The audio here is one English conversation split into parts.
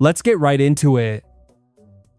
Let's get right into it.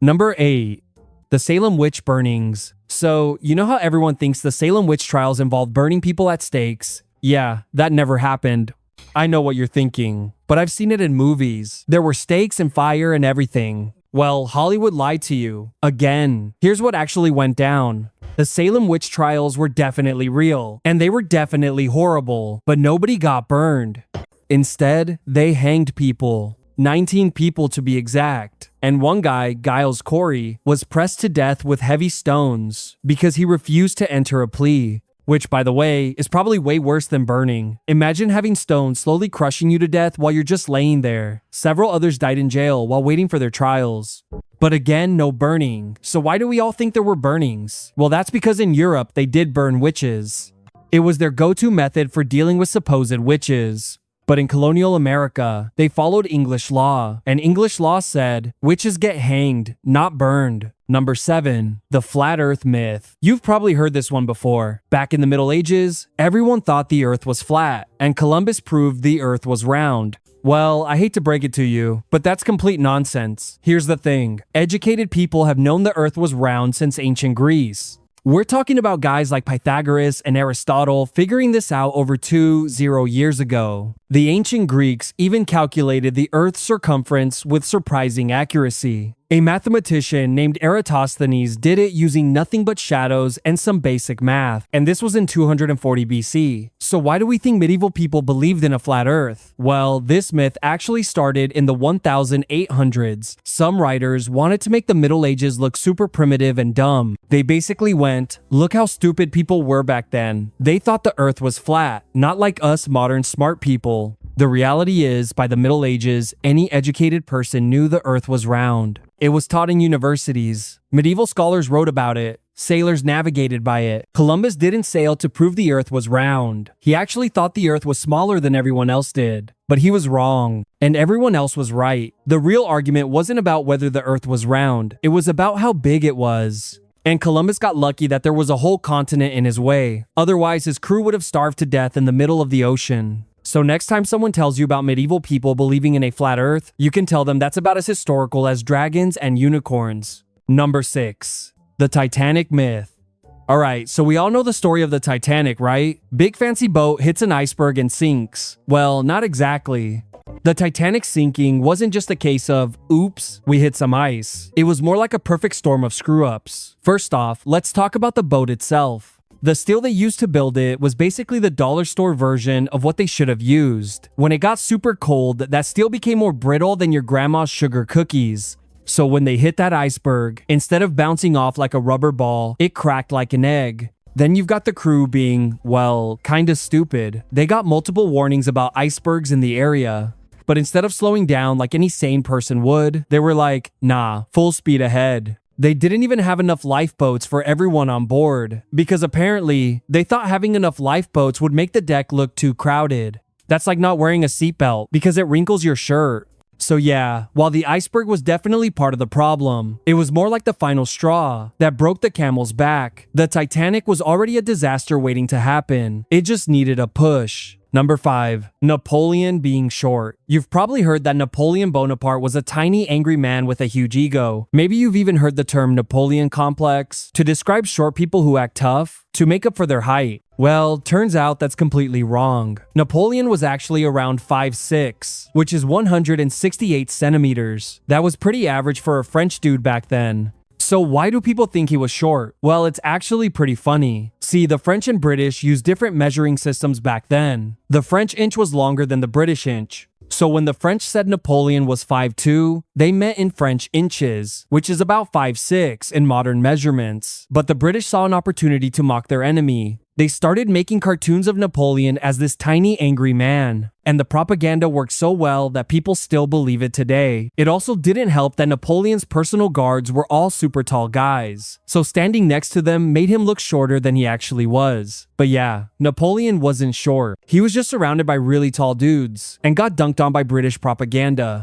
Number 8. The Salem witch burnings. So, you know how everyone thinks the Salem witch trials involved burning people at stakes? Yeah, that never happened. I know what you're thinking, but I've seen it in movies. There were stakes and fire and everything. Well, Hollywood lied to you. Again, here's what actually went down. The Salem witch trials were definitely real, and they were definitely horrible, but nobody got burned. Instead, they hanged people. 19 people to be exact. And one guy, Giles Corey, was pressed to death with heavy stones because he refused to enter a plea. Which, by the way, is probably way worse than burning. Imagine having stones slowly crushing you to death while you're just laying there. Several others died in jail while waiting for their trials. But again, no burning. So why do we all think there were burnings? Well, that's because in Europe, they did burn witches. It was their go-to method for dealing with supposed witches. But in colonial America, they followed English law, and English law said, witches get hanged, not burned. Number 7. The Flat Earth Myth. You've probably heard this one before. Back in the Middle Ages, everyone thought the Earth was flat, and Columbus proved the Earth was round. Well, I hate to break it to you, but that's complete nonsense. Here's the thing. Educated people have known the Earth was round since ancient Greece. We're talking about guys like Pythagoras and Aristotle figuring this out over 20 years ago. The ancient Greeks even calculated the Earth's circumference with surprising accuracy. A mathematician named Eratosthenes did it using nothing but shadows and some basic math, and this was in 240 BC. So why do we think medieval people believed in a flat Earth? Well, this myth actually started in the 1800s. Some writers wanted to make the Middle Ages look super primitive and dumb. They basically went, look how stupid people were back then. They thought the Earth was flat, not like us modern smart people. The reality is, by the Middle Ages, any educated person knew the Earth was round. It was taught in universities. Medieval scholars wrote about it. Sailors navigated by it. Columbus didn't sail to prove the Earth was round. He actually thought the Earth was smaller than everyone else did. But he was wrong, and everyone else was right. The real argument wasn't about whether the Earth was round. It was about how big it was. And Columbus got lucky that there was a whole continent in his way. Otherwise, his crew would have starved to death in the middle of the ocean. So next time someone tells you about medieval people believing in a flat Earth, you can tell them that's about as historical as dragons and unicorns. Number 6. The Titanic Myth. Alright, so we all know the story of the Titanic, right? Big fancy boat hits an iceberg and sinks. Well, not exactly. The Titanic sinking wasn't just a case of, oops, we hit some ice. It was more like a perfect storm of screw-ups. First off, let's talk about the boat itself. The steel they used to build it was basically the dollar store version of what they should have used. When it got super cold, that steel became more brittle than your grandma's sugar cookies. So when they hit that iceberg, instead of bouncing off like a rubber ball, it cracked like an egg. Then you've got the crew being, well, kinda stupid. They got multiple warnings about icebergs in the area. But instead of slowing down like any sane person would, they were like, nah, full speed ahead. They didn't even have enough lifeboats for everyone on board, because apparently, they thought having enough lifeboats would make the deck look too crowded. That's like not wearing a seatbelt, because it wrinkles your shirt. So yeah, while the iceberg was definitely part of the problem, it was more like the final straw that broke the camel's back. The Titanic was already a disaster waiting to happen. It just needed a push. Number 5. Napoleon being short. You've probably heard that Napoleon Bonaparte was a tiny, angry man with a huge ego. Maybe you've even heard the term Napoleon complex to describe short people who act tough to make up for their height. Well, turns out that's completely wrong. Napoleon was actually around 5'6", which is 168 centimeters. That was pretty average for a French dude back then. So why do people think he was short? Well, it's actually pretty funny. See, the French and British used different measuring systems back then. The French inch was longer than the British inch. So when the French said Napoleon was 5'2", they meant in French inches, which is about 5'6" in modern measurements. But the British saw an opportunity to mock their enemy. They started making cartoons of Napoleon as this tiny, angry man. And the propaganda worked so well that people still believe it today. It also didn't help that Napoleon's personal guards were all super tall guys. So standing next to them made him look shorter than he actually was. But yeah, Napoleon wasn't short. He was just surrounded by really tall dudes and got dunked on by British propaganda.